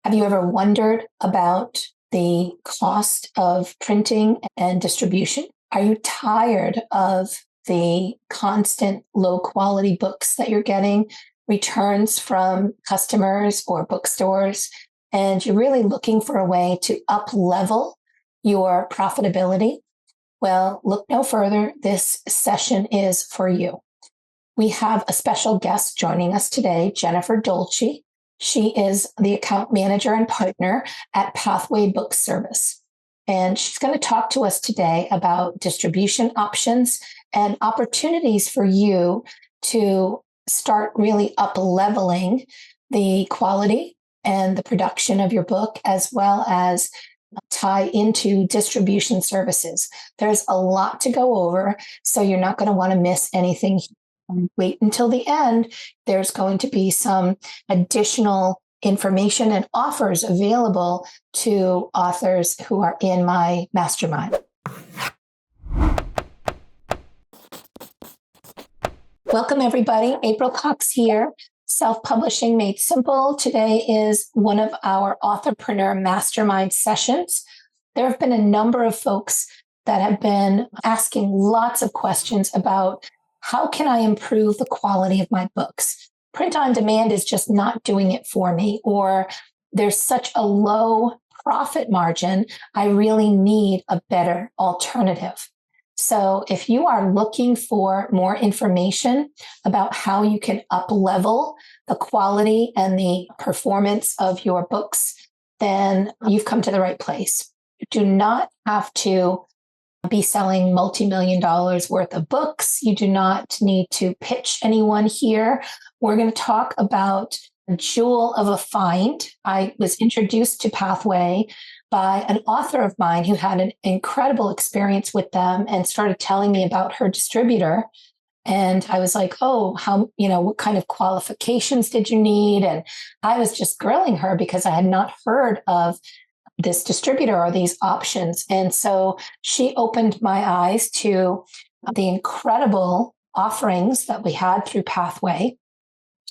Have you ever wondered about the cost of printing and distribution? Are you tired of the constant low quality books that you're getting, returns from customers or bookstores, and you're really looking for a way to up level your profitability? Well, look no further. This session is for you. We have a special guest joining us today, Jennifer Dolce. She is the account manager and partner at Pathway Book Service. And she's going to talk to us today about distribution options and opportunities for you to start really up leveling the quality and the production of your book, as well as tie into distribution services. There's a lot to go over, so you're not going to want to miss anything. Wait until the end. There's going to be some additional information and offers available to authors who are in my mastermind. Welcome, everybody. April Cox here. Self-Publishing Made Simple. Today is one of our authorpreneur mastermind sessions. There have been a number of folks that have been asking lots of questions about how can I improve the quality of my books? Print on demand is just not doing it for me, or there's such a low profit margin. I really need a better alternative. So if you are looking for more information about how you can up level the quality and the performance of your books, then you've come to the right place. You do not have to be selling multi-million dollars worth of books. You do not need to pitch anyone here. We're going to talk about a jewel of a find. I was introduced to Pathway by an author of mine who had an incredible experience with them and started telling me about her distributor. And I was like, oh, what kind of qualifications did you need? And I was just grilling her because I had not heard of this distributor or these options. And so she opened my eyes to the incredible offerings that we had through Pathway.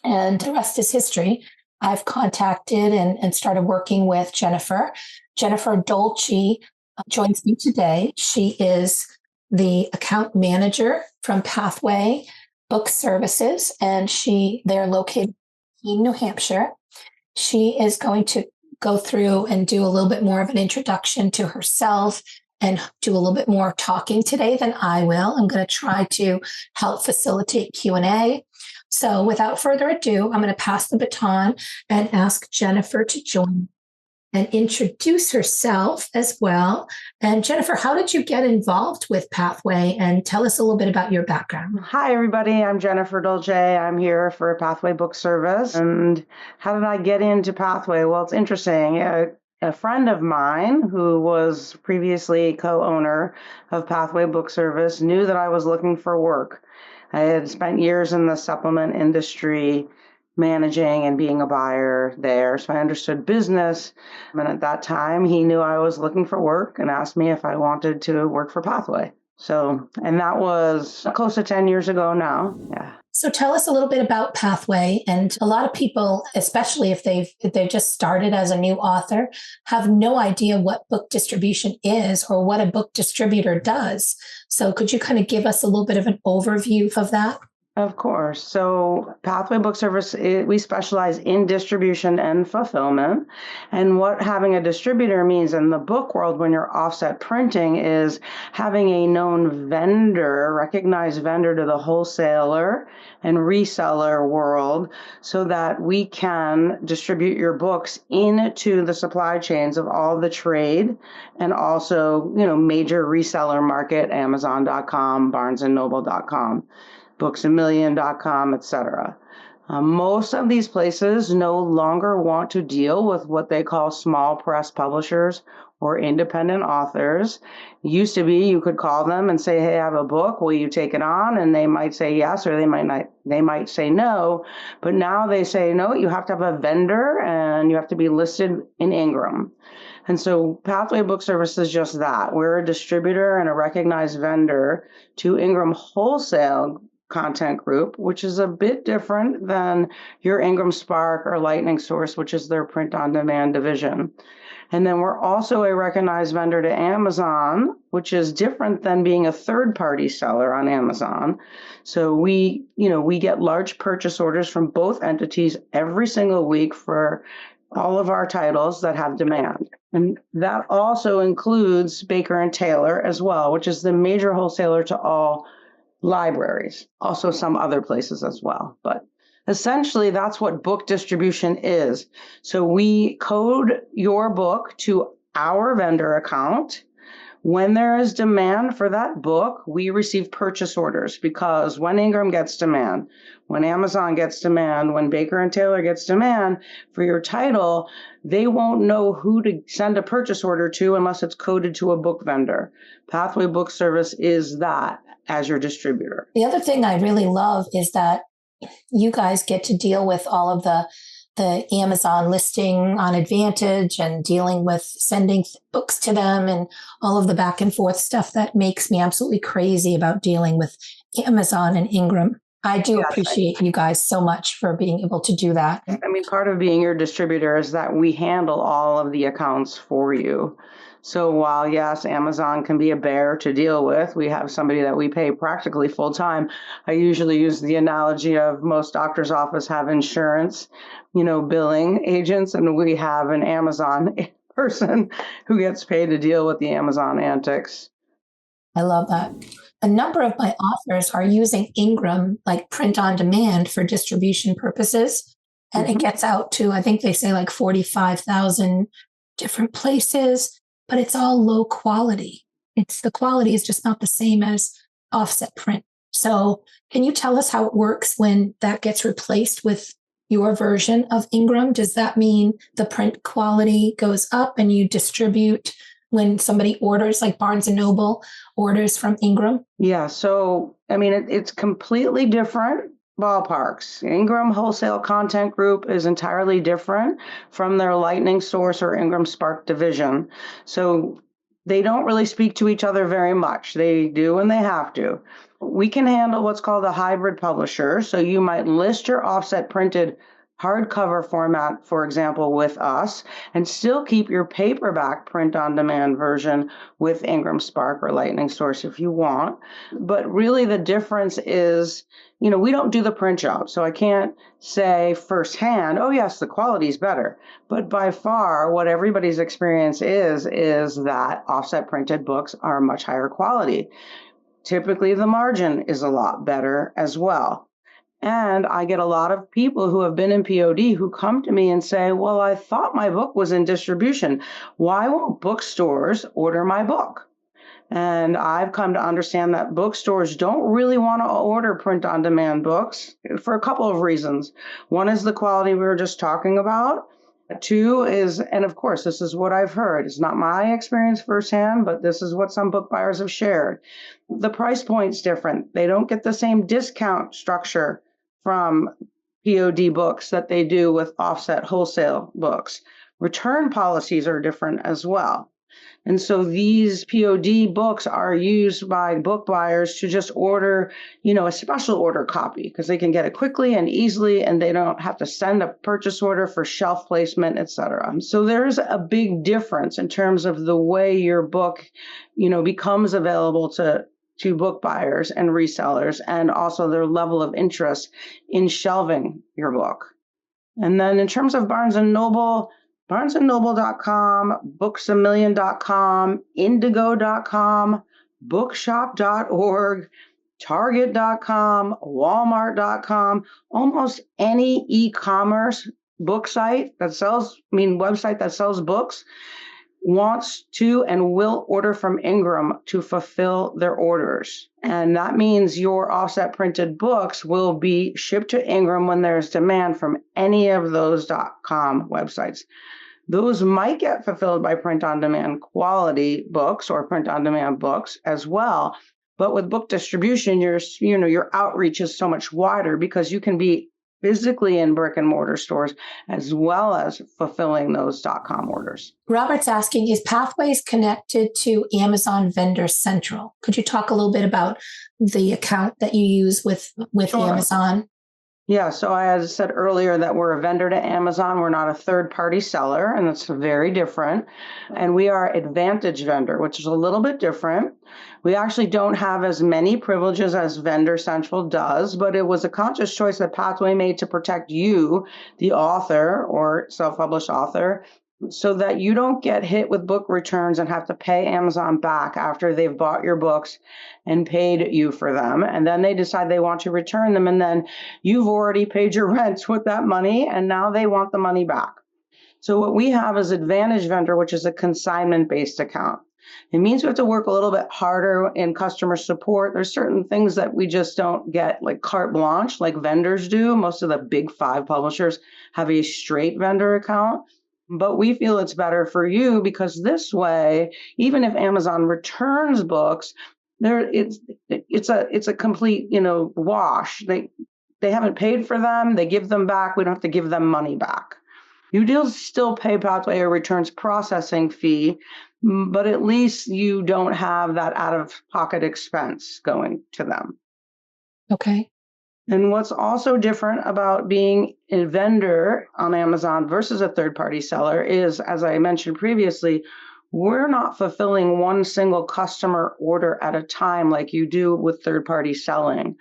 And the rest is history. I've contacted and started working with Jennifer. Jennifer Dolce joins me today. She is the account manager from Pathway Book Services, and they're located in New Hampshire. She is going to go through and do a little bit more of an introduction to herself and do a little bit more talking today than I will. I'm going to try to help facilitate Q&A. So without further ado, I'm going to pass the baton and ask Jennifer to join and introduce herself as well. And Jennifer, how did you get involved with Pathway? And tell us a little bit about your background. Hi, everybody. I'm Jennifer Dolce. I'm here for Pathway Book Service. And how did I get into Pathway? Well, it's interesting. A friend of mine who was previously co-owner of Pathway Book Service knew that I was looking for work. I had spent years in the supplement industry, managing and being a buyer there. So I understood business. And at that time, he knew I was looking for work and asked me if I wanted to work for Pathway. And that was close to 10 years ago now. Yeah. So tell us a little bit about Pathway. And a lot of people, especially if they've just started as a new author, have no idea what book distribution is or what a book distributor does. So could you kind of give us a little bit of an overview of that? Of course. So Pathway Book Service, we specialize in distribution and fulfillment. And what having a distributor means in the book world when you're offset printing is having a known vendor, recognized vendor to the wholesaler and reseller world so that we can distribute your books into the supply chains of all the trade and also, major reseller market, Amazon.com, BarnesandNoble.com. BooksAMillion.com, etc. Most of these places no longer want to deal with what they call small press publishers or independent authors. Used to be you could call them and say, hey, I have a book, will you take it on? And they might say yes, or they might say no. But now they say, no, you have to have a vendor and you have to be listed in Ingram. And so Pathway Book Service is just that. We're a distributor and a recognized vendor to Ingram Wholesale content group, which is a bit different than your IngramSpark or Lightning Source, which is their print-on-demand division. And then we're also a recognized vendor to Amazon, which is different than being a third-party seller on Amazon. So we get large purchase orders from both entities every single week for all of our titles that have demand. And that also includes Baker and Taylor as well, which is the major wholesaler to all libraries, also some other places as well. But essentially, that's what book distribution is. So we code your book to our vendor account. When there is demand for that book, we receive purchase orders, because when Ingram gets demand, when Amazon gets demand, when Baker and Taylor gets demand for your title, they won't know who to send a purchase order to unless it's coded to a book vendor. Pathway Book Service is that as your distributor. The other thing I really love is that you guys get to deal with all of the Amazon listing on Advantage and dealing with sending books to them and all of the back and forth stuff that makes me absolutely crazy about dealing with Amazon and Ingram. I do appreciate you guys so much for being able to do that. I mean, part of being your distributor is that we handle all of the accounts for you. So while, yes, Amazon can be a bear to deal with, we have somebody that we pay practically full time. I usually use the analogy of most doctor's office have insurance, billing agents, and we have an Amazon person who gets paid to deal with the Amazon antics. I love that. A number of my authors are using Ingram, like print on demand, for distribution purposes. And it gets out to, I think they say like 45,000 different places, but it's all low quality. The quality is just not the same as offset print. So can you tell us how it works when that gets replaced with your version of Ingram? Does that mean the print quality goes up and you distribute when somebody orders, like Barnes & Noble orders from Ingram? Yeah, so, I mean, it's completely different ballparks. Ingram Wholesale Content Group is entirely different from their Lightning Source or IngramSpark division. So they don't really speak to each other very much. They do when they have to. We can handle what's called a hybrid publisher. So you might list your offset printed hardcover format, for example, with us, and still keep your paperback print-on-demand version with IngramSpark or Lightning Source if you want. But really the difference is, we don't do the print job. So I can't say firsthand, oh yes, the quality is better. But by far, what everybody's experience is that offset printed books are much higher quality. Typically, the margin is a lot better as well. And I get a lot of people who have been in POD who come to me and say, well, I thought my book was in distribution. Why won't bookstores order my book? And I've come to understand that bookstores don't really want to order print-on-demand books for a couple of reasons. One is the quality we were just talking about. Two is, and of course, this is what I've heard. It's not my experience firsthand, but this is what some book buyers have shared. The price point's different. They don't get the same discount structure from POD books that they do with offset wholesale books. Return policies are different as well. And so these POD books are used by book buyers to just order, a special order copy because they can get it quickly and easily, and they don't have to send a purchase order for shelf placement, etc. So there's a big difference in terms of the way your book, becomes available to book buyers and resellers, and also their level of interest in shelving your book. And then in terms of Barnes & Noble, BarnesandNoble.com, BooksAMillion.com, Indigo.com, Bookshop.org, Target.com, Walmart.com, almost any e-commerce website that sells books wants to and will order from Ingram to fulfill their orders. And that means your offset printed books will be shipped to Ingram when there's demand from any of those .com websites. Those might get fulfilled by print-on-demand quality books or print-on-demand books as well. But with book distribution, your outreach is so much wider because you can be physically in brick and mortar stores, as well as fulfilling those .com orders. Robert's asking, is Pathways connected to Amazon Vendor Central? Could you talk a little bit about the account that you use with Sure. Amazon? Yeah, so I said earlier that we're a vendor to Amazon. We're not a third-party seller, and that's very different. And we are Advantage Vendor, which is a little bit different. We actually don't have as many privileges as Vendor Central does, but it was a conscious choice that Pathway made to protect you, the author or self-published author, so that you don't get hit with book returns and have to pay Amazon back after they've bought your books and paid you for them. And then they decide they want to return them. And then you've already paid your rent with that money, and now they want the money back. So what we have is Advantage Vendor, which is a consignment-based account. It means we have to work a little bit harder in customer support. There's certain things that we just don't get like carte blanche like vendors do. Most of the big 5 publishers have a straight vendor account. But we feel it's better for you because this way, even if Amazon returns books, it's a complete, wash. They haven't paid for them. They give them back. We don't have to give them money back. You do still pay Pathway a returns processing fee, but at least you don't have that out-of-pocket expense going to them. Okay. And what's also different about being a vendor on Amazon versus a third-party seller is, as I mentioned previously, we're not fulfilling one single customer order at a time like you do with third-party selling.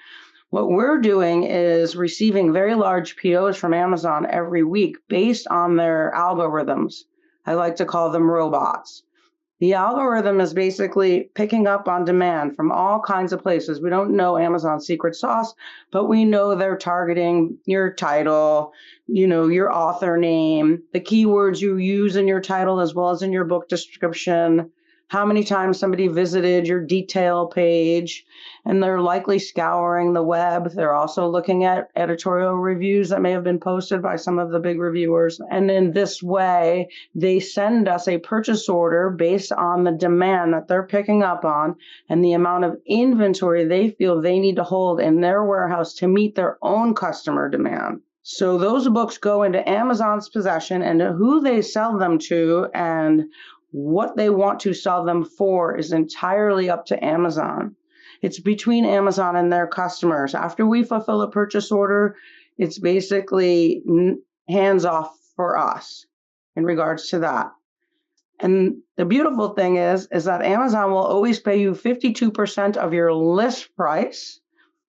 What we're doing is receiving very large POs from Amazon every week based on their algorithms. I like to call them robots. The algorithm is basically picking up on demand from all kinds of places. We don't know Amazon's secret sauce, but we know they're targeting your title, your author name, the keywords you use in your title as well as in your book description, how many times somebody visited your detail page, and they're likely scouring the web. They're also looking at editorial reviews that may have been posted by some of the big reviewers. And in this way, they send us a purchase order based on the demand that they're picking up on and the amount of inventory they feel they need to hold in their warehouse to meet their own customer demand. So those books go into Amazon's possession, and who they sell them to and what they want to sell them for is entirely up to Amazon. It's between Amazon and their customers. After we fulfill a purchase order, it's basically hands off for us in regards to that. And the beautiful thing is that Amazon will always pay you 52% of your list price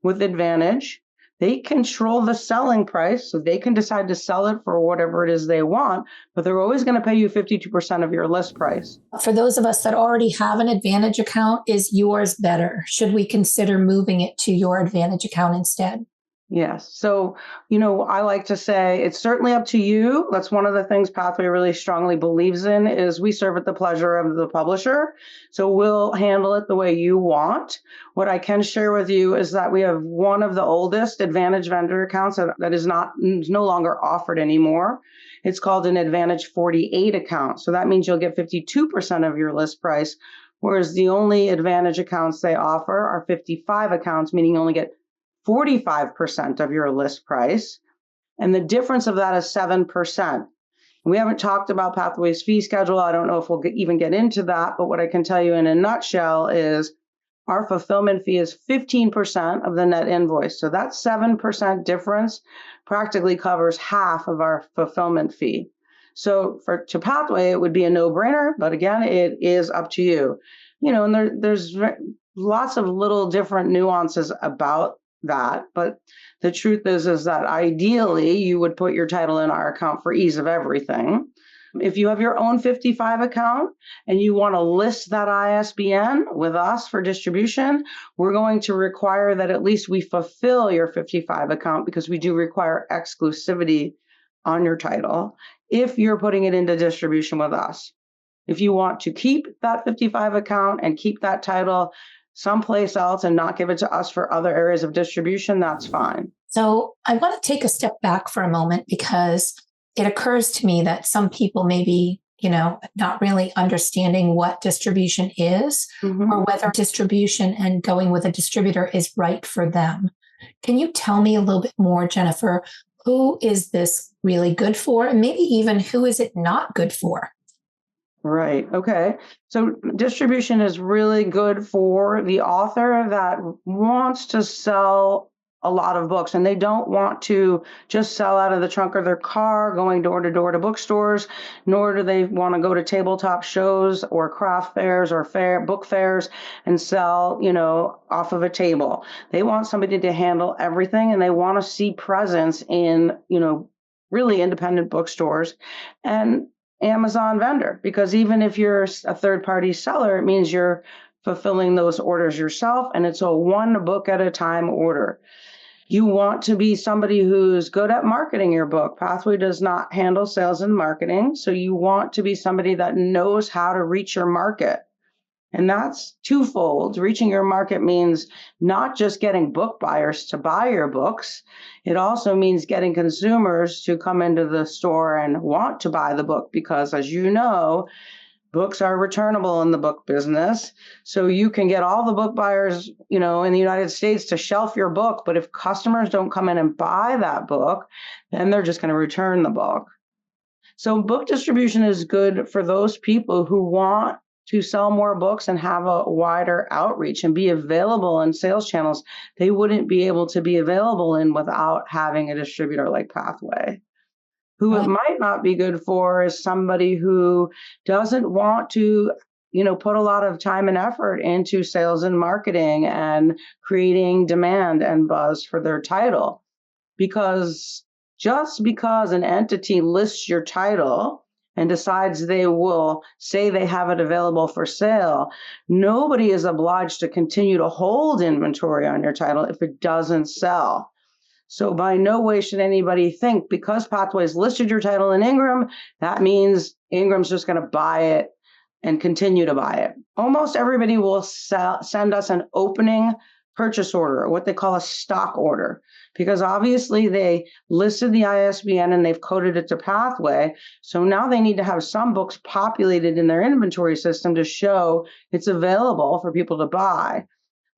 with Advantage. They control the selling price, so they can decide to sell it for whatever it is they want, but they're always going to pay you 52% of your list price. For those of us that already have an Advantage account, is yours better? Should we consider moving it to your Advantage account instead? Yes. So, I like to say it's certainly up to you. That's one of the things Pathway really strongly believes in is we serve at the pleasure of the publisher. So we'll handle it the way you want. What I can share with you is that we have one of the oldest Advantage vendor accounts that is no longer offered anymore. It's called an Advantage 48 account. So that means you'll get 52% of your list price, whereas the only Advantage accounts they offer are 55 accounts, meaning you only get 45% of your list price. And the difference of that is 7%. We haven't talked about Pathway's fee schedule. I don't know if we'll even get into that, but what I can tell you in a nutshell is our fulfillment fee is 15% of the net invoice. So that 7% difference practically covers half of our fulfillment fee. So to Pathway, it would be a no-brainer, but again, it is up to you. And there's lots of little different nuances about that, but the truth is that ideally you would put your title in our account for ease of everything. If you have your own 55 account and you want to list that ISBN with us for distribution, we're going to require that at least we fulfill your 55 account because we do require exclusivity on your title if you're putting it into distribution with us. If you want to keep that 55 account and keep that title someplace else and not give it to us for other areas of distribution, that's fine. So I want to take a step back for a moment because it occurs to me that some people may be, not really understanding what distribution is or whether distribution and going with a distributor is right for them. Can you tell me a little bit more, Jennifer? who is this really good for? And maybe even who is it not good for? Right. Okay. So distribution is really good for the author that wants to sell a lot of books, and they don't want to just sell out of the trunk of their car going door to door to bookstores, nor do they want to go to tabletop shows or craft fairs or book fairs and sell, off of a table. They want somebody to handle everything, and they want to see presence in, really independent bookstores and Amazon vendor, because even if you're a third party seller, it means you're fulfilling those orders yourself, and it's a one book at a time order. You want to be somebody who's good at marketing your book. Pathway does not handle sales and marketing, so you want to be somebody that knows how to reach your market. And that's twofold. Reaching your market means not just getting book buyers to buy your books. It also means getting consumers to come into the store and want to buy the book because, as you know, books are returnable in the book business. So you can get all the book buyers, in the United States to shelf your book. But if customers don't come in and buy that book, then they're just going to return the book. So book distribution is good for those people who want to sell more books and have a wider outreach and be available in sales channels they wouldn't be able to be available in without having a distributor like Pathway. Who it might not be good for is somebody who doesn't want to, put a lot of time and effort into sales and marketing and creating demand and buzz for their title. Because just because an entity lists your title and decides they will say they have it available for sale, nobody is obliged to continue to hold inventory on your title if it doesn't sell. So by no way should anybody think because Pathway's listed your title in Ingram, that means Ingram's just going to buy it and continue to buy it. Almost everybody will send us an opening purchase order, what they call a stock order, because obviously they listed the ISBN and they've coded it to Pathway. So now they need to have some books populated in their inventory system to show it's available for people to buy.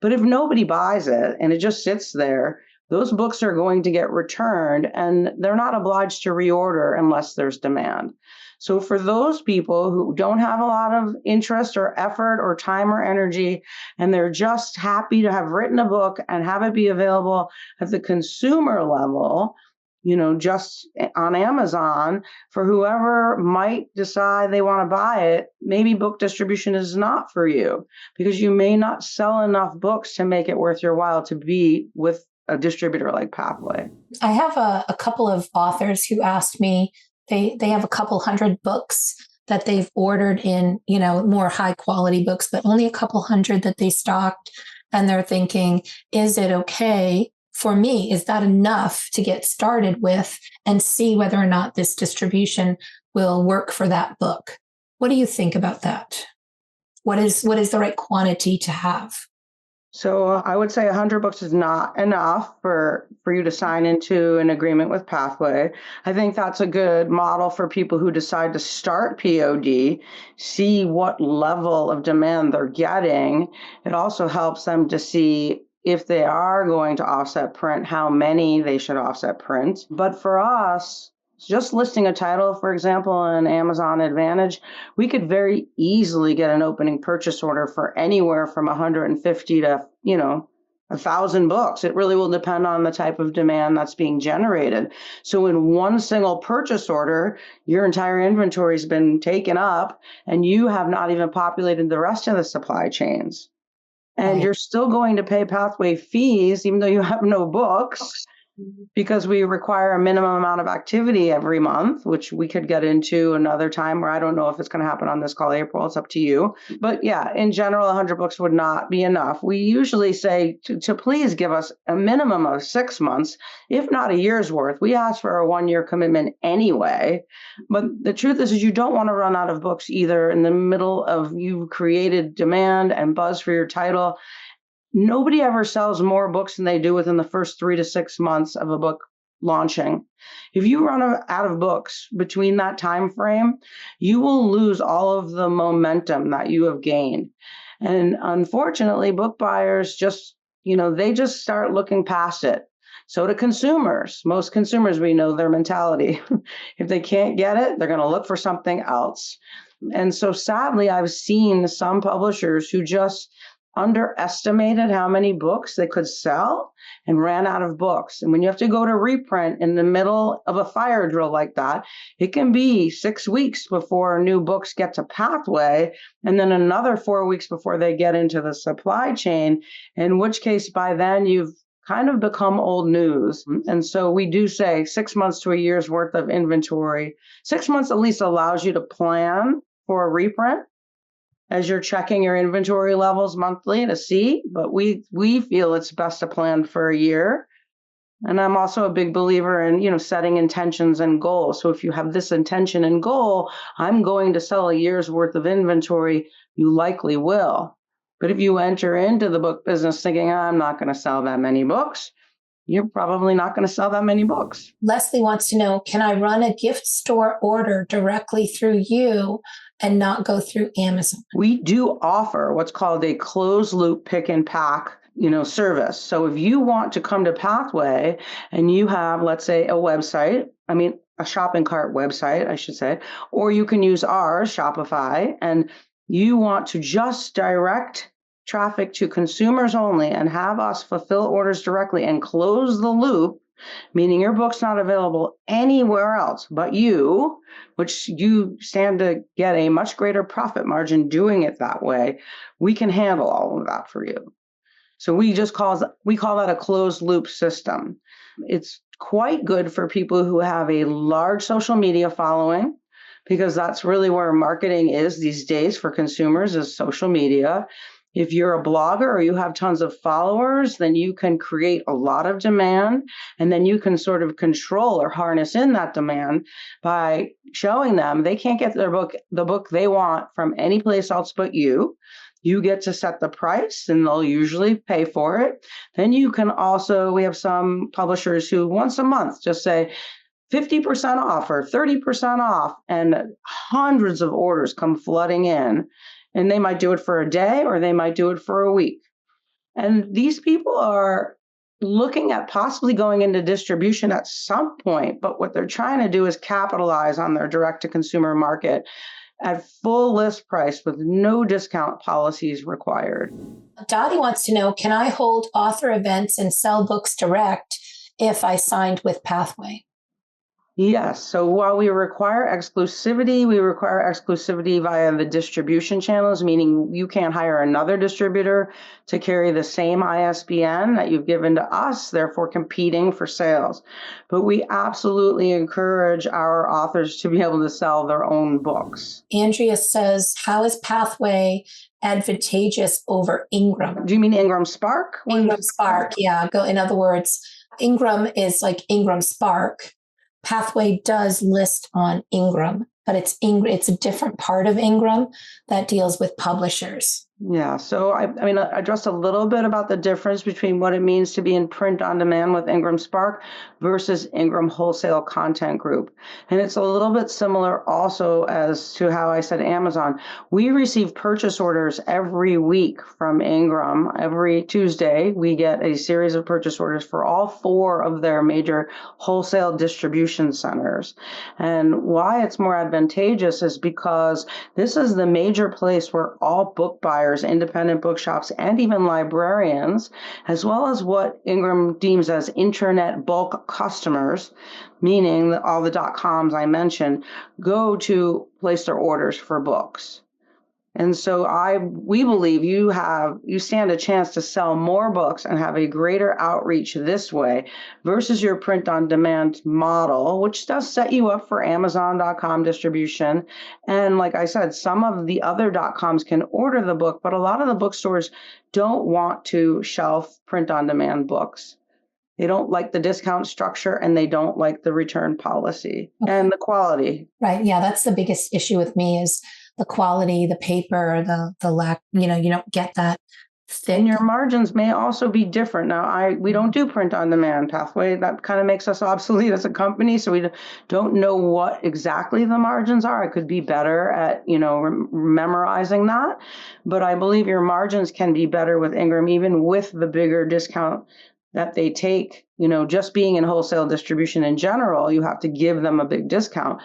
But if nobody buys it and it just sits there, those books are going to get returned and they're not obliged to reorder unless there's demand. So for those people who don't have a lot of interest or effort or time or energy, and they're just happy to have written a book and have it be available at the consumer level, just on Amazon, for whoever might decide they want to buy it, maybe book distribution is not for you because you may not sell enough books to make it worth your while to be with a distributor like Pathway. I have a couple of authors who asked me, they have a couple hundred books that they've ordered in, more high quality books, but only a couple hundred that they stocked. And they're thinking, is it okay for me? Is that enough to get started with and see whether or not this distribution will work for that book? What do you think about that? What is the right quantity to have? So I would say 100 books is not enough for you to sign into an agreement with Pathway. I think that's a good model for people who decide to start POD, see what level of demand they're getting. It also helps them to see if they are going to offset print, how many they should offset print. But for us, just listing a title, for example, on Amazon Advantage, we could very easily get an opening purchase order for anywhere from 150 to, 1,000 books. It really will depend on the type of demand that's being generated. So in one single purchase order, your entire inventory has been taken up and you have not even populated the rest of the supply chains. And you're still going to pay Pathway fees, even though you have no books, because we require a minimum amount of activity every month, which we could get into another time where I don't know if it's going to happen on this call, April. It's up to you. But yeah, in general, 100 books would not be enough. We usually say to please give us a minimum of 6 months, if not a year's worth. We ask for a 1-year commitment anyway. But the truth is you don't want to run out of books either in the middle of you've created demand and buzz for your title. Nobody ever sells more books than they do within the first 3 to 6 months of a book launching. If you run out of books between that time frame, you will lose all of the momentum that you have gained. And unfortunately, book buyers just, they just start looking past it. So do consumers. Most consumers, we know their mentality. If they can't get it, they're going to look for something else. And so sadly, I've seen some publishers who just underestimated how many books they could sell and ran out of books. And when you have to go to reprint in the middle of a fire drill like that, it can be 6 weeks before new books get to Pathway, and then another 4 weeks before they get into the supply chain, in which case by then you've kind of become old news. And so we do say 6 months to a year's worth of inventory. 6 months at least allows you to plan for a reprint as you're checking your inventory levels monthly to see, but we feel it's best to plan for a year. And I'm also a big believer in, setting intentions and goals. So if you have this intention and goal, I'm going to sell a year's worth of inventory, you likely will. But if you enter into the book business thinking, I'm not going to sell that many books, you're probably not going to sell that many books. Leslie wants to know, can I run a gift store order directly through you and not go through Amazon? We do offer what's called a closed loop pick and pack, service. So if you want to come to Pathway and you have, let's say, a shopping cart website, I should say, or you can use ours, Shopify, and you want to just direct traffic to consumers only and have us fulfill orders directly and close the loop, meaning your book's not available anywhere else but you, which you stand to get a much greater profit margin doing it that way, we can handle all of that for you. So we call that a closed loop system. It's quite good for people who have a large social media following, because that's really where marketing is these days for consumers, is social media. If you're a blogger or you have tons of followers, then you can create a lot of demand, and then you can sort of control or harness in that demand by showing them they can't get the book they want from any place else but you. You get to set the price and they'll usually pay for it. Then you can also, we have some publishers who once a month just say 50% off or 30% off, and hundreds of orders come flooding in. And they might do it for a day or they might do it for a week. And these people are looking at possibly going into distribution at some point, but what they're trying to do is capitalize on their direct-to-consumer market at full list price with no discount policies required. Dottie wants to know, can I hold author events and sell books direct if I signed with Pathway? Yes. So while we require exclusivity via the distribution channels, meaning you can't hire another distributor to carry the same ISBN that you've given to us, therefore competing for sales. But we absolutely encourage our authors to be able to sell their own books. Andrea says, how is Pathway advantageous over Ingram? Do you mean IngramSpark? IngramSpark, yeah. In other words, Ingram is like IngramSpark. Pathway does list on Ingram, but it's a different part of Ingram that deals with publishers. Yeah. So I addressed a little bit about the difference between what it means to be in print on demand with IngramSpark versus Ingram Wholesale Content Group. And it's a little bit similar also as to how I said Amazon. We receive purchase orders every week from Ingram. Every Tuesday, we get a series of purchase orders for all 4 of their major wholesale distribution centers. And why it's more advantageous is because this is the major place where all book buyers, independent bookshops, and even librarians, as well as what Ingram deems as internet bulk customers, meaning that all the .coms I mentioned, go to place their orders for books. And so we believe you stand a chance to sell more books and have a greater outreach this way versus your print on demand model, which does set you up for Amazon.com distribution. And like I said, some of the other .coms can order the book, but a lot of the bookstores don't want to shelf print on demand books. They don't like the discount structure and they don't like the return policy and the quality. Right. Yeah. That's the biggest issue with me is the quality, the paper, the lack, you don't get that thick. And your margins may also be different. Now, we don't do print on demand Pathway. That kind of makes us obsolete as a company. So we don't know what exactly the margins are. I could be better at, memorizing that. But I believe your margins can be better with Ingram, even with the bigger discount that they take, just being in wholesale distribution in general, you have to give them a big discount.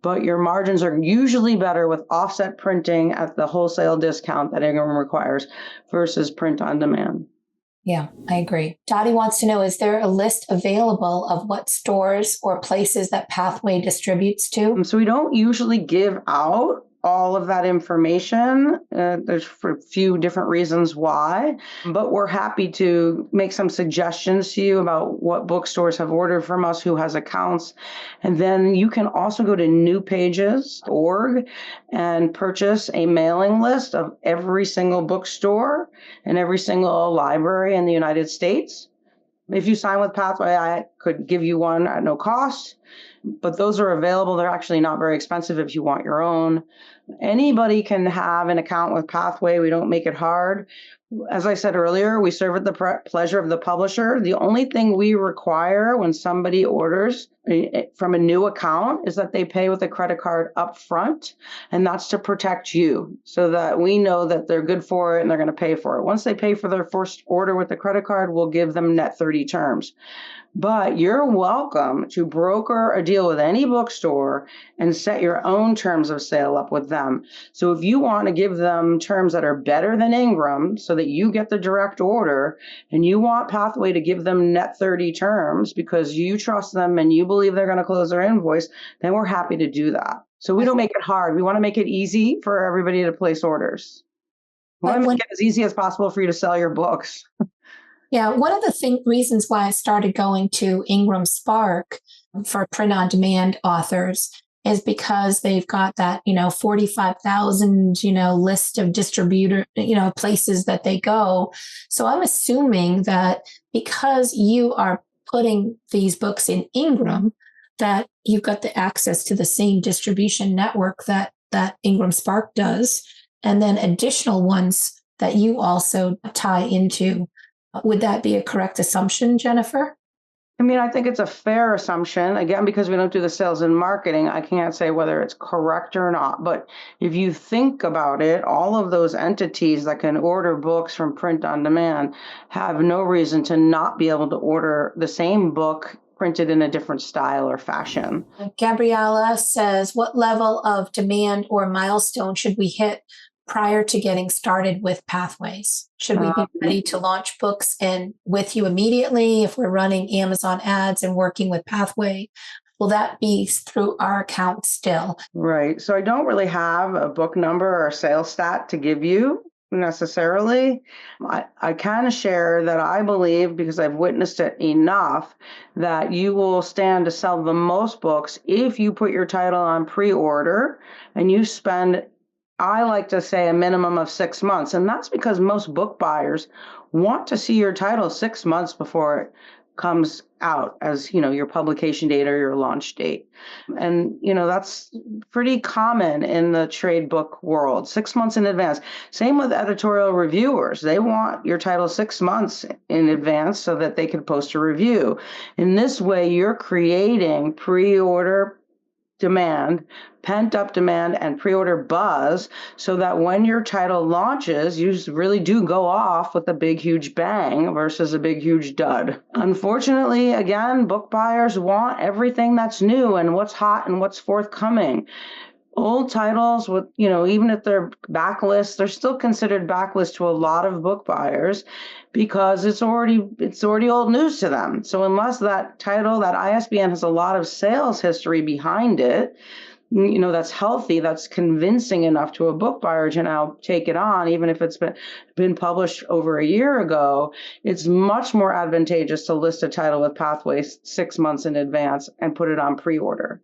But your margins are usually better with offset printing at the wholesale discount that Ingram requires versus print on demand. Yeah, I agree. Dottie wants to know, is there a list available of what stores or places that Pathway distributes to? So we don't usually give out all of that information. There's for a few different reasons why, but we're happy to make some suggestions to you about what bookstores have ordered from us, who has accounts. And then you can also go to newpages.org and purchase a mailing list of every single bookstore and every single library in the United States. If you sign with Pathway, I could give you one at no cost, but those are available. They're actually not very expensive if you want your own. Anybody can have an account with Pathway. We don't make it hard. As I said earlier, we serve at the pleasure of the publisher. The only thing we require when somebody orders from a new account is that they pay with a credit card up front, and that's to protect you so that we know that they're good for it and they're going to pay for it. Once they pay for their first order with the credit card, we'll give them net 30 terms. But you're welcome to broker a deal with any bookstore and set your own terms of sale up with them. So if you want to give them terms that are better than Ingram so that you get the direct order, and you want Pathway to give them net 30 terms because you trust them and you believe they're going to close their invoice, then we're happy to do that. So we don't make it hard. We want to make it easy for everybody to place orders. We want to make it as easy as possible for you to sell your books. Yeah, one of the reasons why I started going to IngramSpark for print on demand authors is because they've got that, 45,000, list of distributor, places that they go. So I'm assuming that because you are putting these books in Ingram, that you've got the access to the same distribution network that IngramSpark does, and then additional ones that you also tie into. Would that be a correct assumption, Jennifer? I think it's a fair assumption. Again, because we don't do the sales and marketing, I can't say whether it's correct or not. But if you think about it, all of those entities that can order books from print on demand have no reason to not be able to order the same book printed in a different style or fashion. Gabriella says, what level of demand or milestone should we hit prior to getting started with Pathways? Should we be ready to launch books and with you immediately if we're running Amazon ads and working with Pathway? Will that be through our account still? Right. So I don't really have a book number or a sales stat to give you necessarily. I kind of share that I believe, because I've witnessed it enough, that you will stand to sell the most books if you put your title on pre-order and you spend, I like to say, a minimum of 6 months. And that's because most book buyers want to see your title 6 months before it comes out as, your publication date or your launch date. And, that's pretty common in the trade book world, 6 months in advance. Same with editorial reviewers. They want your title 6 months in advance so that they can post a review. In this way, you're creating pre-order demand, pent-up demand, and pre-order buzz so that when your title launches, you really do go off with a big, huge bang versus a big, huge dud. Unfortunately, again, book buyers want everything that's new and what's hot and what's forthcoming. Old titles with, even if they're backlist, they're still considered backlist to a lot of book buyers because it's already old news to them. So unless that title, that ISBN has a lot of sales history behind it, that's healthy, that's convincing enough to a book buyer to now take it on, even if it's been published over a year ago, it's much more advantageous to list a title with Pathways 6 months in advance and put it on pre-order.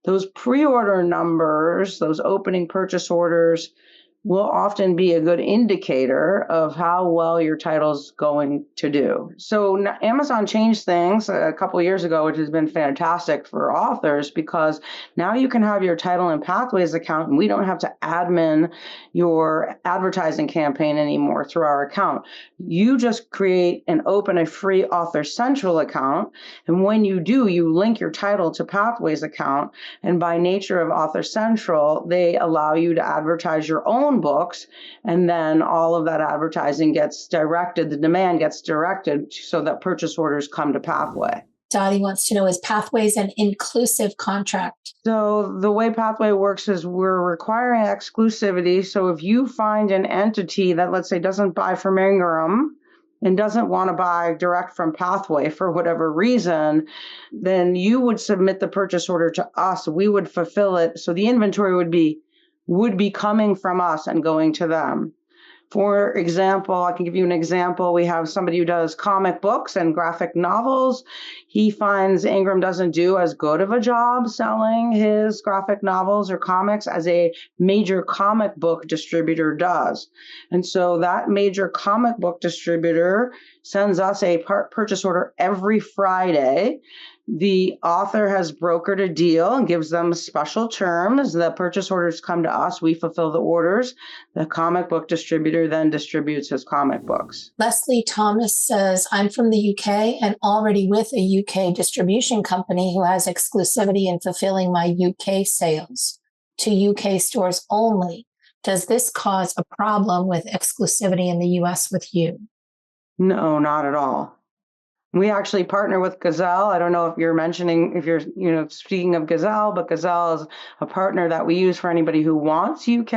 Those pre-order numbers, those opening purchase orders, will often be a good indicator of how well your title's going to do. So Amazon changed things a couple of years ago, which has been fantastic for authors because now you can have your title in Pathways account and we don't have to admin your advertising campaign anymore through our account. You just create and open a free Author Central account. And when you do, you link your title to Pathways account. And by nature of Author Central, they allow you to advertise your own own books. And then all of that advertising gets directed, the demand gets directed so that purchase orders come to Pathway. Dottie wants to know, is Pathways an inclusive contract? So the way Pathway works is we're requiring exclusivity. So if you find an entity that, let's say, doesn't buy from Ingram and doesn't want to buy direct from Pathway for whatever reason, then you would submit the purchase order to us. We would fulfill it. So the inventory would be coming from us and going to them. For example, I can give you an example. We have somebody who does comic books and graphic novels. He finds Ingram doesn't do as good of a job selling his graphic novels or comics as a major comic book distributor does. And so that major comic book distributor sends us a purchase order every Friday. The author has brokered a deal and gives them special terms. The purchase orders come to us. We fulfill the orders. The comic book distributor then distributes his comic books. Leslie Thomas says, I'm from the UK and already with a UK distribution company who has exclusivity in fulfilling my UK sales to UK stores only. Does this cause a problem with exclusivity in the US with you? No, not at all. We actually partner with Gazelle. I don't know if you're speaking of Gazelle, but Gazelle is a partner that we use for anybody who wants UK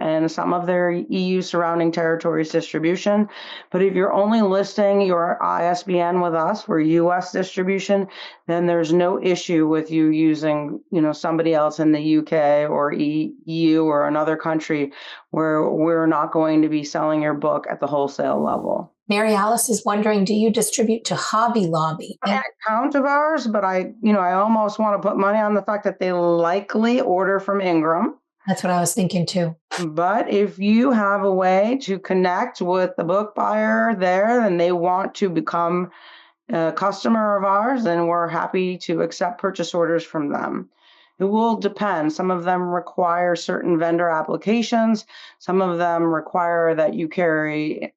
and some of their EU surrounding territories distribution. But if you're only listing your ISBN with us for US distribution, then there's no issue with you using, somebody else in the UK or EU or another country where we're not going to be selling your book at the wholesale level. Mary Alice is wondering, do you distribute to Hobby Lobby? An account of ours, but I almost want to put money on the fact that they likely order from Ingram. That's what I was thinking too. But if you have a way to connect with the book buyer there and they want to become a customer of ours, then we're happy to accept purchase orders from them. It will depend. Some of them require certain vendor applications. Some of them require that you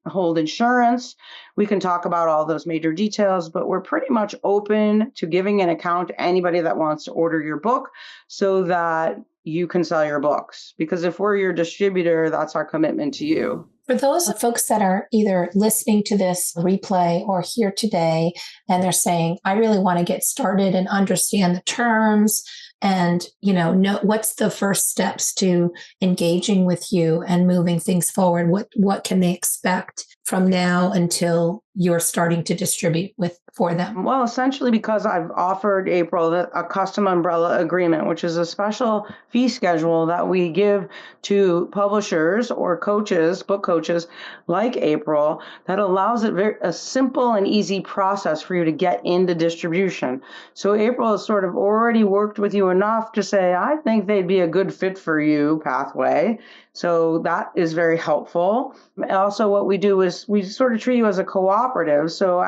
hold insurance. We can talk about all those major details, but we're pretty much open to giving an account to anybody that wants to order your book so that you can sell your books. Because if we're your distributor, that's our commitment to you. For those folks that are either listening to this replay or here today, and they're saying, I really want to get started and understand the terms and, know what's the first steps to engaging with you and moving things forward? What can they expect from now until you're starting to distribute for them? Well, essentially because I've offered April a custom umbrella agreement, which is a special fee schedule that we give to publishers or book coaches like April, that allows a simple and easy process for you to get into distribution. So April has sort of already worked with you enough to say, I think they'd be a good fit for you, Pathway. So that is very helpful. Also, what we do is we sort of treat you as a cooperative. So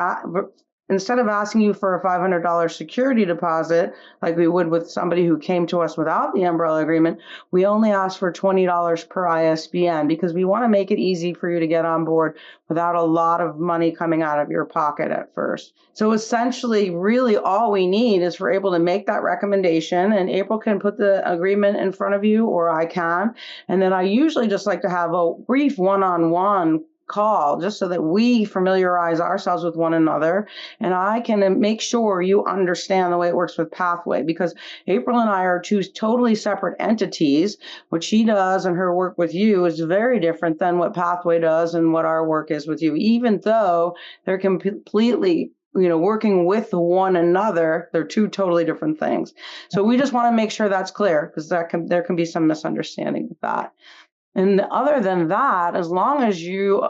instead of asking you for a $500 security deposit, like we would with somebody who came to us without the umbrella agreement, we only ask for $20 per ISBN because we want to make it easy for you to get on board without a lot of money coming out of your pocket at first. So essentially, really all we need is for April to make that recommendation, and April can put the agreement in front of you, or I can. And then I usually just like to have a brief one-on-one call just so that we familiarize ourselves with one another, and I can make sure you understand the way it works with Pathway, because April and I are two totally separate entities. What she does and her work with you is very different than what Pathway does and what our work is with you, even though they're completely working with one another. They're two totally different things. So we just want to make sure that's clear, because there can be some misunderstanding with that. And other than that, as long as you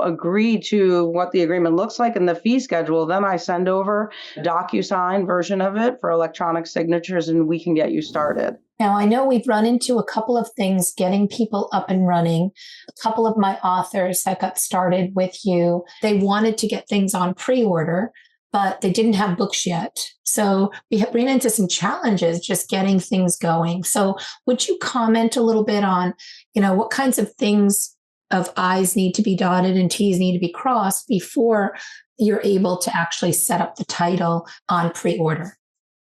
agree to what the agreement looks like and the fee schedule, then I send over a DocuSign version of it for electronic signatures, and we can get you started. Now, I know we've run into a couple of things getting people up and running. A couple of my authors that got started with you, they wanted to get things on pre-order, but they didn't have books yet. So we have ran into some challenges just getting things going. So would you comment a little bit on, what kinds of things of I's need to be dotted and T's need to be crossed before you're able to actually set up the title on pre-order?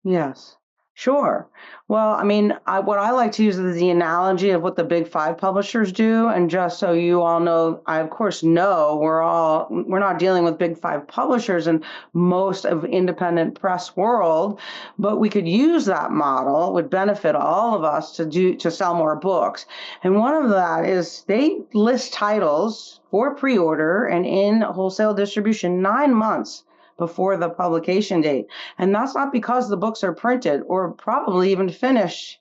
Yes. Sure. Well, I mean, what I like to use is the analogy of what the big five publishers do. And just so you all know, I of course know we're not dealing with big five publishers in most of independent press world, but we could use that model. It would benefit all of us to sell more books. And one of that is they list titles for pre-order and in wholesale distribution 9 months before the publication date. And that's not because the books are printed or probably even finished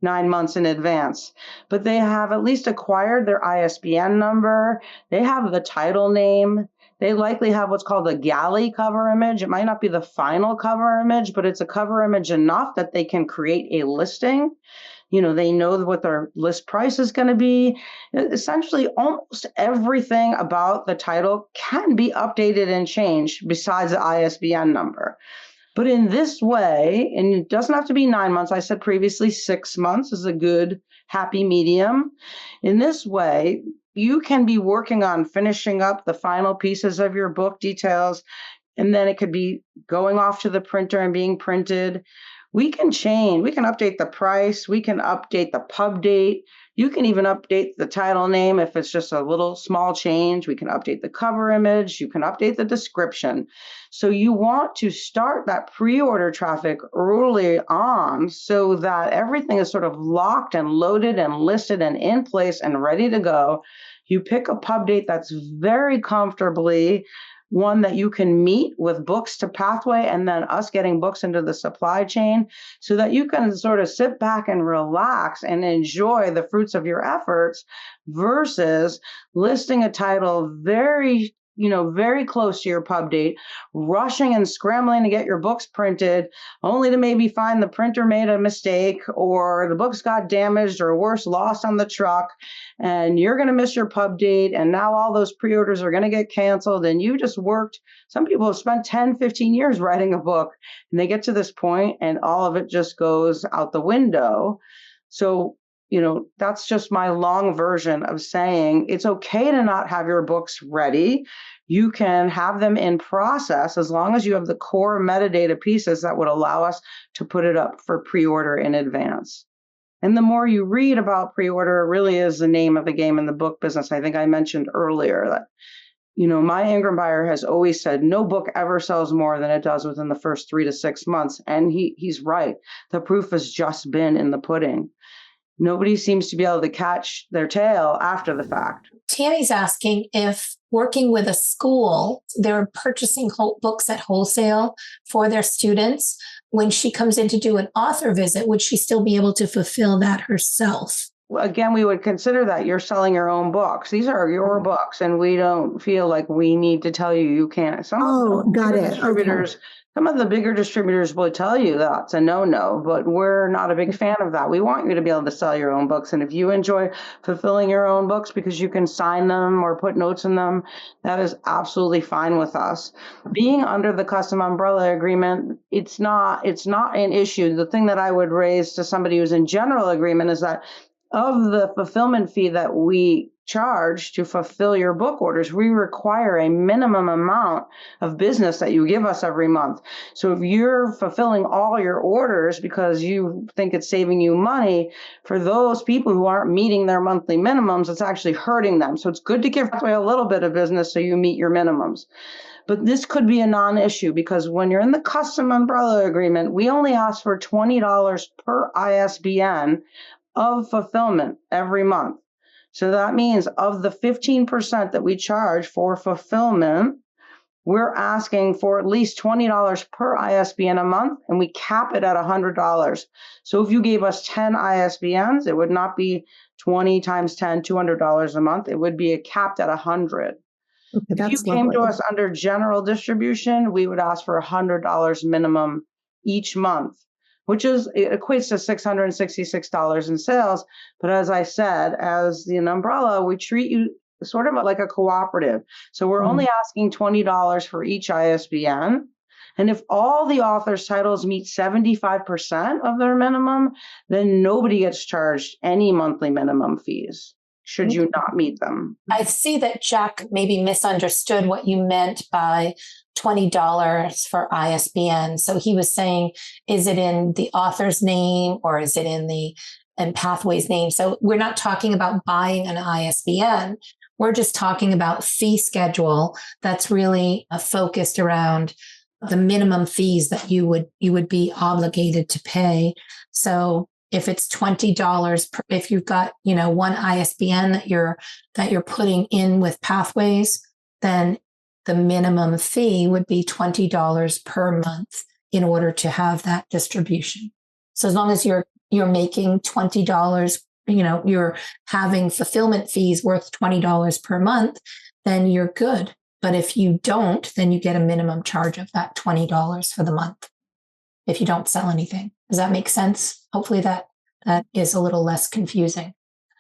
9 months in advance, but they have at least acquired their ISBN number. They have the title name. They likely have what's called a galley cover image. It might not be the final cover image, but it's a cover image enough that they can create a listing. They know what their list price is going to be. Essentially, almost everything about the title can be updated and changed besides the ISBN number. But in this way, and it doesn't have to be 9 months, I said previously 6 months is a good happy medium. In this way, you can be working on finishing up the final pieces of your book details, and then it could be going off to the printer and being printed. We can update the price, we can update the pub date, you can even update the title name if it's just a little small change. We can update the cover image, you can update the description. So you want to start that pre-order traffic early on so that everything is sort of locked and loaded and listed and in place and ready to go. You pick a pub date that's very comfortably one that you can meet with books to pathway and then us getting books into the supply chain so that you can sort of sit back and relax and enjoy the fruits of your efforts versus listing a title very close to your pub date, rushing and scrambling to get your books printed, only to maybe find the printer made a mistake or the books got damaged or worse, lost on the truck, and you're going to miss your pub date. And now all those pre-orders are going to get canceled. And you just worked. Some people have spent 10, 15 years writing a book and they get to this point and all of it just goes out the window. So that's just my long version of saying it's okay to not have your books ready. You can have them in process as long as you have the core metadata pieces that would allow us to put it up for pre-order in advance. And the more you read about pre-order, it really is the name of the game in the book business. I think I mentioned earlier that my Ingram buyer has always said no book ever sells more than it does within the first 3 to 6 months. And he's right. The proof has just been in the pudding. Nobody seems to be able to catch their tail after the fact. Tammy's asking if working with a school, they're purchasing books at wholesale for their students. When she comes in to do an author visit, would she still be able to fulfill that herself? Again, we would consider that you're selling your own books. These are your books, and we don't feel like we need to tell you can't. Got it. Distributors. Okay. Some of the bigger distributors will tell you that's a no-no, but we're not a big fan of that. We want you to be able to sell your own books. And if you enjoy fulfilling your own books because you can sign them or put notes in them, that is absolutely fine with us. Being under the custom umbrella agreement, it's not an issue. The thing that I would raise to somebody who's in general agreement is that of the fulfillment fee that we charge to fulfill your book orders, we require a minimum amount of business that you give us every month. So if you're fulfilling all your orders because you think it's saving you money, for those people who aren't meeting their monthly minimums, it's actually hurting them. So it's good to give away a little bit of business so you meet your minimums. But this could be a non-issue because when you're in the custom umbrella agreement, we only ask for $20 per ISBN of fulfillment every month. So that means of the 15% that we charge for fulfillment, we're asking for at least $20 per ISBN a month, and we cap it at $100. So if you gave us 10 ISBNs, it would not be 20 times 10, $200 a month. It would be capped at 100. Okay, if you came to us under general distribution, we would ask for $100 minimum each month, which it equates to $666 in sales. But as I said, as an umbrella, we treat you sort of like a cooperative. So we're only asking $20 for each ISBN. And if all the author's titles meet 75% of their minimum, then nobody gets charged any monthly minimum fees. should you not meet them. I see that Jack maybe misunderstood what you meant by $20 for ISBN. So he was saying, is it in the author's name or is it in Pathway's name? So we're not talking about buying an ISBN. We're just talking about fee schedule that's really focused around the minimum fees that you would be obligated to pay. So if it's $20 per, if you've got, one ISBN that you're putting in with Pathways, then the minimum fee would be $20 per month in order to have that distribution. So as long as you're making $20, you're having fulfillment fees worth $20 per month, then you're good. But if you don't, then you get a minimum charge of that $20 for the month if you don't sell anything. Does that make sense? Hopefully that is a little less confusing.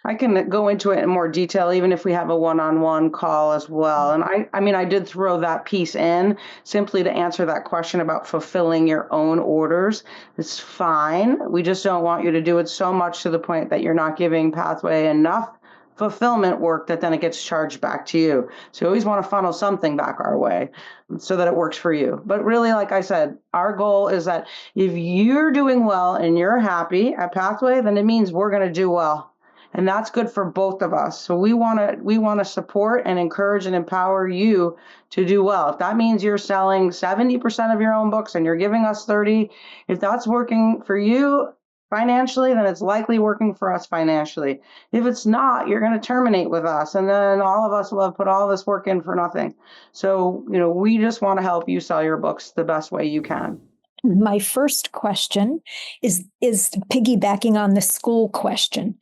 I can go into it in more detail, even if we have a one-on-one call as well. And I did throw that piece in simply to answer that question about fulfilling your own orders. It's fine. We just don't want you to do it so much to the point that you're not giving Pathway enough fulfillment work that then it gets charged back to you. So you always want to funnel something back our way so that it works for you. But really, like I said, our goal is that if you're doing well and you're happy at Pathway, then it means we're going to do well. And that's good for both of us. So we want to support and encourage and empower you to do well. If that means you're selling 70% of your own books and you're giving us 30, if that's working for you financially, then it's likely working for us financially. If it's not, you're going to terminate with us. And then all of us will have put all this work in for nothing. So, we just want to help you sell your books the best way you can. My first question is piggybacking on the school question.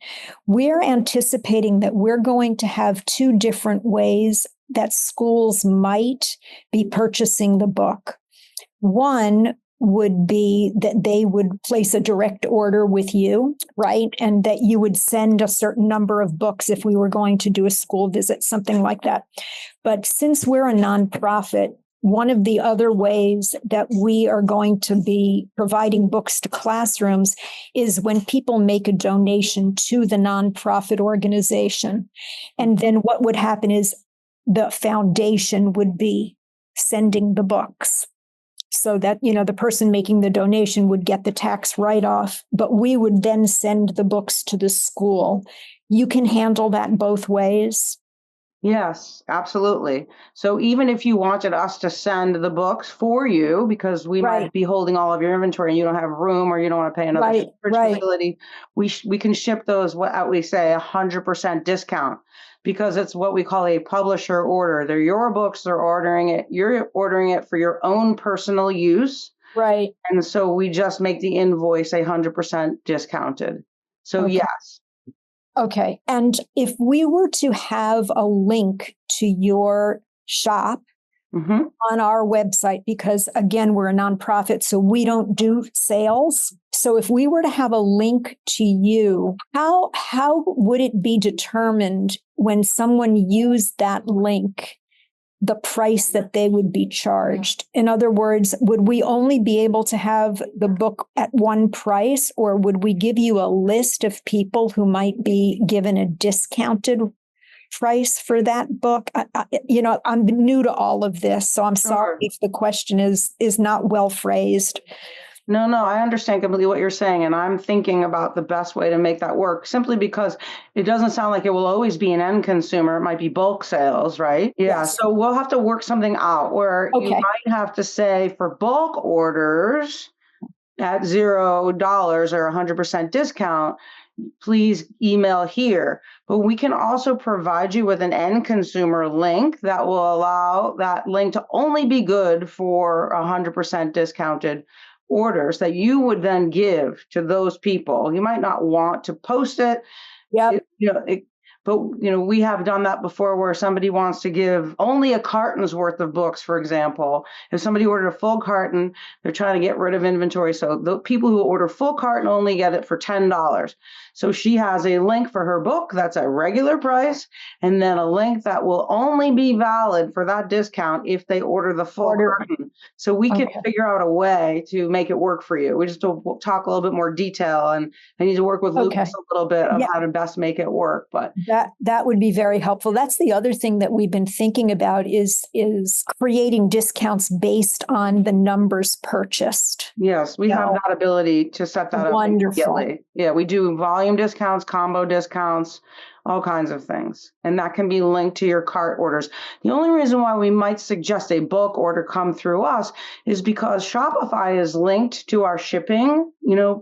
We're anticipating that we're going to have two different ways that schools might be purchasing the book. One would be that they would place a direct order with you, right? And that you would send a certain number of books if we were going to do a school visit, something like that. But since we're a nonprofit, one of the other ways that we are going to be providing books to classrooms is when people make a donation to the nonprofit organization. And then what would happen is the foundation would be sending the books so that, the person making the donation would get the tax write-off, but we would then send the books to the school. You can handle that both ways. Yes, absolutely. So even if you wanted us to send the books for you, because we might be holding all of your inventory and you don't have room or you don't want to pay another facility, we can ship those, what we say, 100% discount, because it's what we call a publisher order. They're your books, they're ordering it. You're ordering it for your own personal use. Right. And so we just make the invoice 100% discounted. So yes. Okay. And if we were to have a link to your shop on our website, because again, we're a nonprofit, so we don't do sales. So if we were to have a link to you, how would it be determined when someone used that link, the price that they would be charged? In other words, would we only be able to have the book at one price, or would we give you a list of people who might be given a discounted price for that book? I'm new to all of this, so I'm sorry if the question is not well phrased. No, I understand completely what you're saying. And I'm thinking about the best way to make that work, simply because it doesn't sound like it will always be an end consumer. It might be bulk sales, right? Yeah. Yes. So we'll have to work something out where you might have to say for bulk orders at $0 or 100% discount, please email here. But we can also provide you with an end consumer link that will allow that link to only be good for 100% discounted orders that you would then give to those people. You might not want to post it. But we have done that before where somebody wants to give only a carton's worth of books, for example. If somebody ordered a full carton, they're trying to get rid of inventory. So the people who order full carton only get it for $10. So she has a link for her book that's at regular price, and then a link that will only be valid for that discount if they order the full carton. So we can figure out a way to make it work for you. We just will talk a little bit more detail, and I need to work with Lucas a little bit of how to best make it work. But that would be very helpful. That's the other thing that we've been thinking about is creating discounts based on the numbers purchased. Yes, we have that ability to set that up immediately. Yeah, we do volume discounts, combo discounts, all kinds of things. And that can be linked to your cart orders. The only reason why we might suggest a bulk order come through us is because Shopify is linked to our shipping,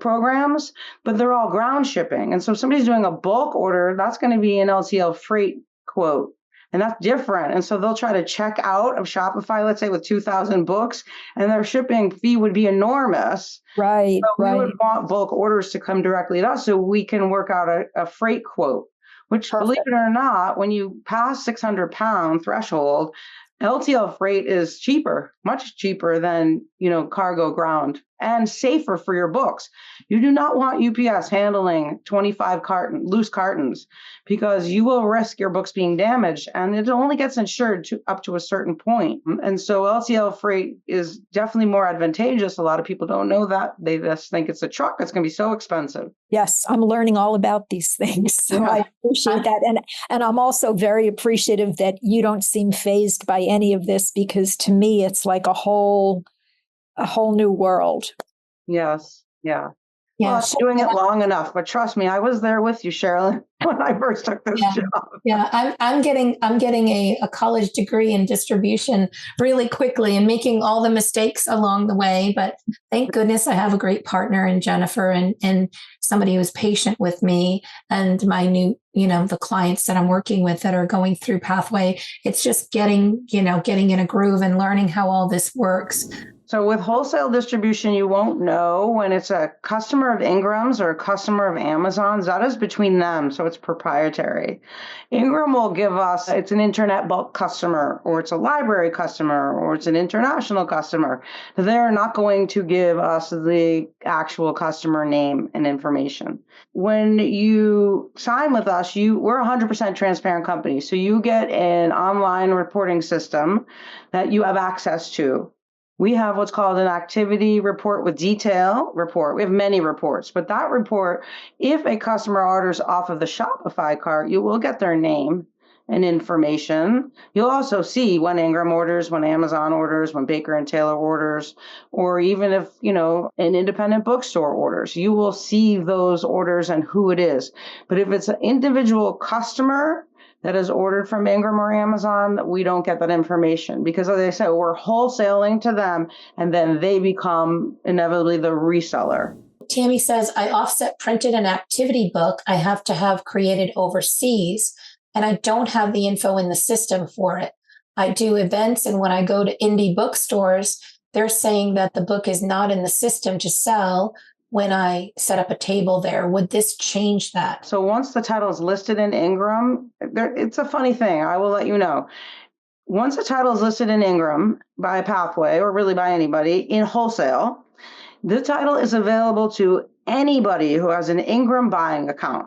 programs, but they're all ground shipping. And so if somebody's doing a bulk order, that's going to be an LTL freight quote. And that's different. And so they'll try to check out of Shopify, let's say with 2,000 books, and their shipping fee would be enormous. Right. So we would want bulk orders to come directly to us so we can work out a freight quote, which, believe it or not, when you pass 600-pound threshold, LTL freight is cheaper, much cheaper than, cargo ground, and safer for your books. You do not want UPS handling 25 loose cartons, because you will risk your books being damaged, and it only gets insured up to a certain point. And so LTL freight is definitely more advantageous. A lot of people don't know that. They just think it's a truck. It's going to be so expensive. Yes, I'm learning all about these things. So I appreciate that. And I'm also very appreciative that you don't seem fazed by any of this, because to me, it's like a whole new world. Yes. Yeah. Well, I'm doing it long enough, but trust me, I was there with you, Sherilyn, when I first took this job. Yeah, I'm getting a college degree in distribution really quickly and making all the mistakes along the way. But thank goodness I have a great partner in Jennifer and somebody who's patient with me and my new, the clients that I'm working with that are going through Pathway. It's just getting in a groove and learning how all this works. So with wholesale distribution, you won't know when it's a customer of Ingram's or a customer of Amazon's. That is between them, so it's proprietary. Ingram will give us, it's an internet bulk customer, or it's a library customer, or it's an international customer. They're not going to give us the actual customer name and information. When you sign with us, we're a 100% transparent company. So you get an online reporting system that you have access to. We have what's called an activity report with detail report. We have many reports, but that report, if a customer orders off of the Shopify cart, you will get their name and information. You'll also see when Ingram orders, when Amazon orders, when Baker and Taylor orders, or even if, an independent bookstore orders, you will see those orders and who it is. But if it's an individual customer that is ordered from Ingram or Amazon, we don't get that information because, as I said, we're wholesaling to them, and then they become inevitably the reseller. Tammy says, I offset printed an activity book I have to have created overseas, and I don't have the info in the system for it. I do events, and when I go to indie bookstores, they're saying that the book is not in the system to sell when I set up a table there. Would this change that? So once the title is listed in Ingram, it's a funny thing. I will let you know. Once a title is listed in Ingram by Pathway, or really by anybody in wholesale, the title is available to anybody who has an Ingram buying account.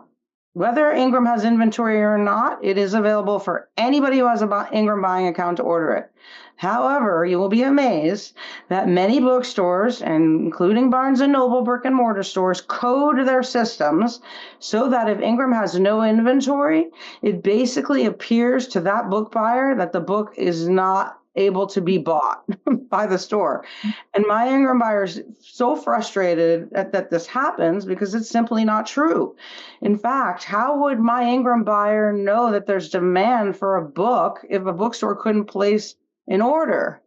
Whether Ingram has inventory or not, it is available for anybody who has an Ingram buying account to order it. However, you will be amazed that many bookstores, and including Barnes & Noble brick and mortar stores, code their systems so that if Ingram has no inventory, it basically appears to that book buyer that the book is not able to be bought by the store. And my Ingram buyers so frustrated that this happens because it's simply not true. In fact, how would my Ingram buyer know that there's demand for a book if a bookstore couldn't place an order?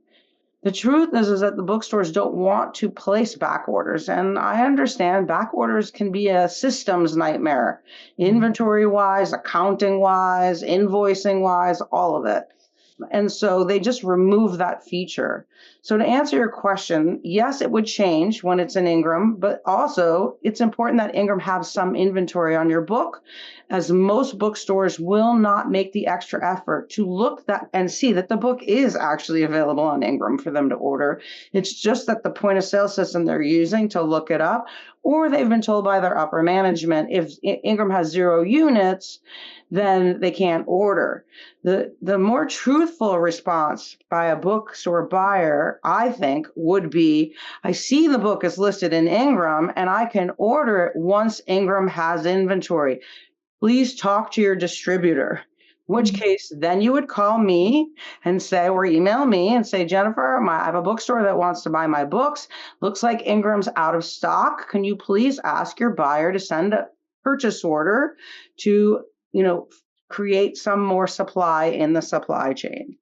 The truth is that the bookstores don't want to place back orders. And I understand back orders can be a systems nightmare, inventory-wise, accounting-wise, invoicing-wise, all of it. And so they just remove that feature. So to answer your question, yes, it would change when it's in Ingram, but also it's important that Ingram have some inventory on your book, as most bookstores will not make the extra effort to look that and see that the book is actually available on Ingram for them to order. It's just that the point of sale system they're using to look it up, or they've been told by their upper management, if Ingram has 0 units, then they can't order. The more truthful response by a bookstore buyer, I think, would be, I see the book is listed in Ingram and I can order it once Ingram has inventory. Please talk to your distributor. In which case, then you would call me and say, or email me and say, Jennifer, I have a bookstore that wants to buy my books. Looks like Ingram's out of stock. Can you please ask your buyer to send a purchase order to, create some more supply in the supply chain?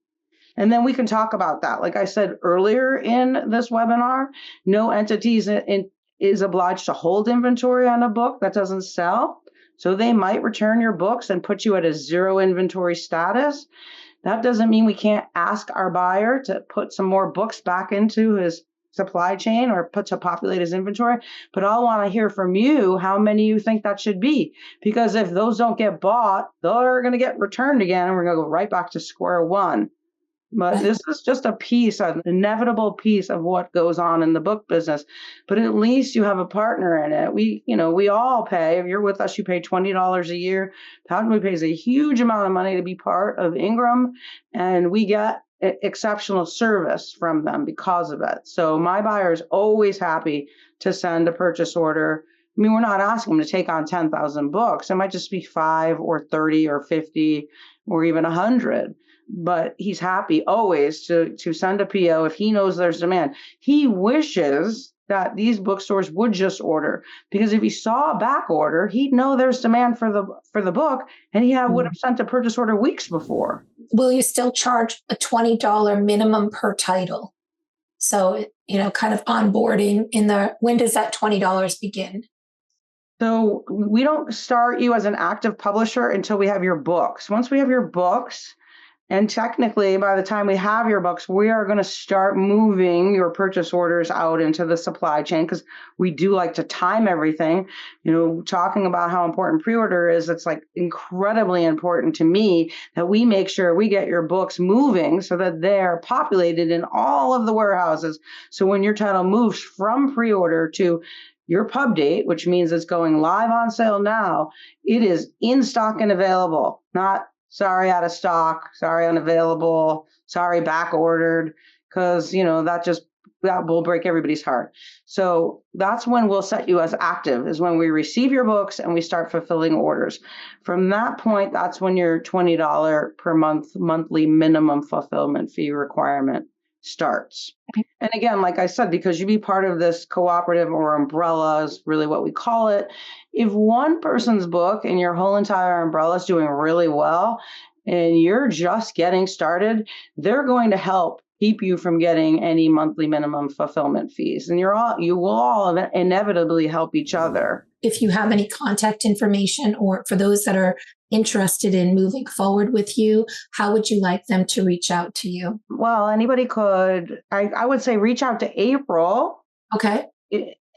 And then we can talk about that. Like I said earlier in this webinar, no entity is obliged to hold inventory on a book that doesn't sell. So they might return your books and put you at a 0 inventory status. That doesn't mean we can't ask our buyer to put some more books back into his supply chain or to populate his inventory. But I'll want to hear from you how many you think that should be. Because if those don't get bought, they're going to get returned again and we're going to go right back to square one. But this is just an inevitable piece of what goes on in the book business. But at least you have a partner in it. We all pay. If you're with us, you pay $20 a year. Pathway pays a huge amount of money to be part of Ingram, and we get exceptional service from them because of it. So my buyer is always happy to send a purchase order. I mean, we're not asking them to take on 10,000 books. It might just be 5 or 30 or 50 or even 100. But he's happy always to send a PO if he knows there's demand. He wishes that these bookstores would just order, because if he saw a back order, he'd know there's demand for the book, and he would have sent a purchase order weeks before. Will you still charge a $20 minimum per title? So, kind of onboarding when does that $20 begin? So we don't start you as an active publisher until we have your books. Once we have your books, and technically, by the time we have your books, we are going to start moving your purchase orders out into the supply chain, because we do like to time everything. Talking about how important pre-order is, it's like incredibly important to me that we make sure we get your books moving so that they're populated in all of the warehouses. So when your title moves from pre-order to your pub date, which means it's going live on sale now, it is in stock and available, not sorry, out of stock, sorry, unavailable, sorry, back ordered, because, that will break everybody's heart. So that's when we'll set you as active, is when we receive your books and we start fulfilling orders. From that point, that's when your $20 per month monthly minimum fulfillment fee requirement starts. And again, like I said, because you be part of this cooperative or umbrella is really what we call it. If one person's book and your whole entire umbrella is doing really well and you're just getting started, they're going to help keep you from getting any monthly minimum fulfillment fees. And you will all inevitably help each other. If you have any contact information, or for those that are interested in moving forward with you, how would you like them to reach out to you? Well, anybody could, I would say reach out to April. Okay.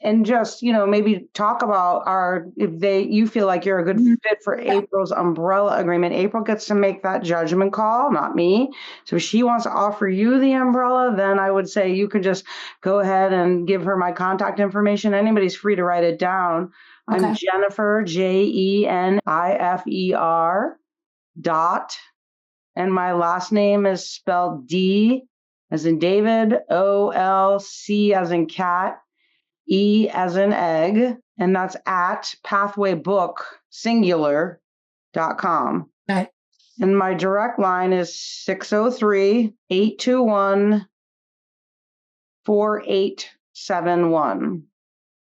And just, maybe talk about you feel like you're a good fit for April's umbrella agreement. April gets to make that judgment call, not me. So if she wants to offer you the umbrella, then I would say you could just go ahead and give her my contact information. Anybody's free to write it down. Okay. I'm Jennifer, Jenifer, and my last name is spelled D as in David, OLC as in cat, E as in egg, and that's at pathwaybooksingular.com. Okay. And my direct line is 603-821-4871.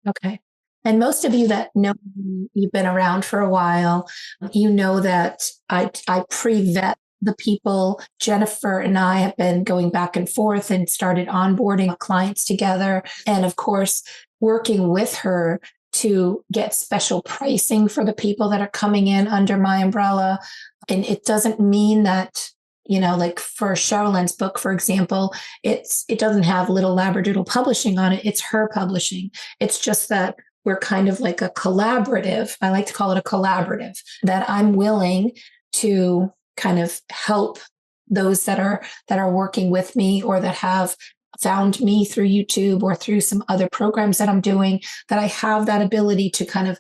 Okay. And most of you that know me, you've been around for a while, you know that I pre-vet the people. Jennifer and I have been going back and forth and started onboarding clients together. And of course, working with her to get special pricing for the people that are coming in under my umbrella. And it doesn't mean that like for Charlene's book, for example, it doesn't have Little Labradoodle Publishing on it. It's her publishing. It's just that we're kind of like a collaborative. I like to call it a collaborative, that I'm willing to kind of help those that are working with me or that have found me through YouTube or through some other programs that I'm doing, that I have that ability to kind of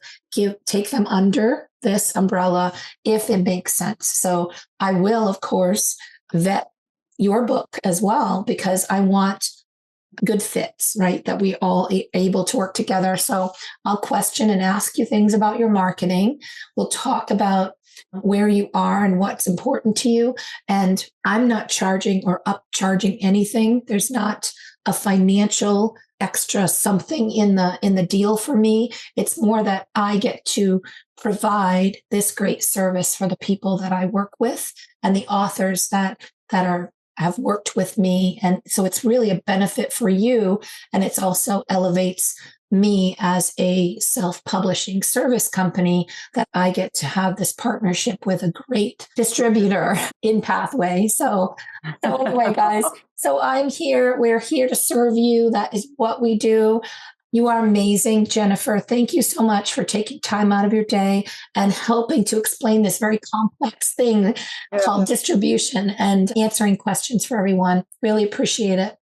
take them under this umbrella if it makes sense. So I will, of course, vet your book as well, because I want good fits, right? That we all able to work together. So I'll question and ask you things about your marketing. We'll talk about where you are and what's important to you. And I'm not charging or upcharging anything. There's not a financial extra something in the deal for me. It's more that I get to provide this great service for the people that I work with and the authors that have worked with me. And so it's really a benefit for you. And it's also elevates me as a self-publishing service company, that I get to have this partnership with a great distributor in Pathway. So anyway, guys, so we're here to serve you. That is what we do. You are amazing, Jennifer. Thank you so much for taking time out of your day and helping to explain this very complex thing called distribution and answering questions for everyone. Really appreciate it.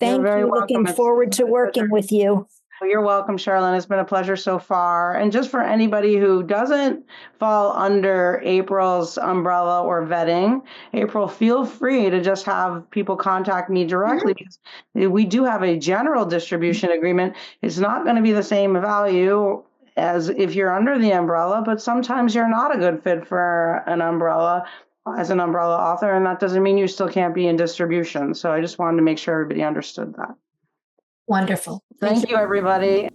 Thank you. Looking forward to working with you. You're welcome, Charlene. It's been a pleasure so far. And just for anybody who doesn't fall under April's umbrella or vetting, April, feel free to just have people contact me directly, because we do have a general distribution agreement. It's not going to be the same value as if you're under the umbrella, but sometimes you're not a good fit for an umbrella as an umbrella author, and that doesn't mean you still can't be in distribution. So I just wanted to make sure everybody understood that. Wonderful. Thank you, everybody.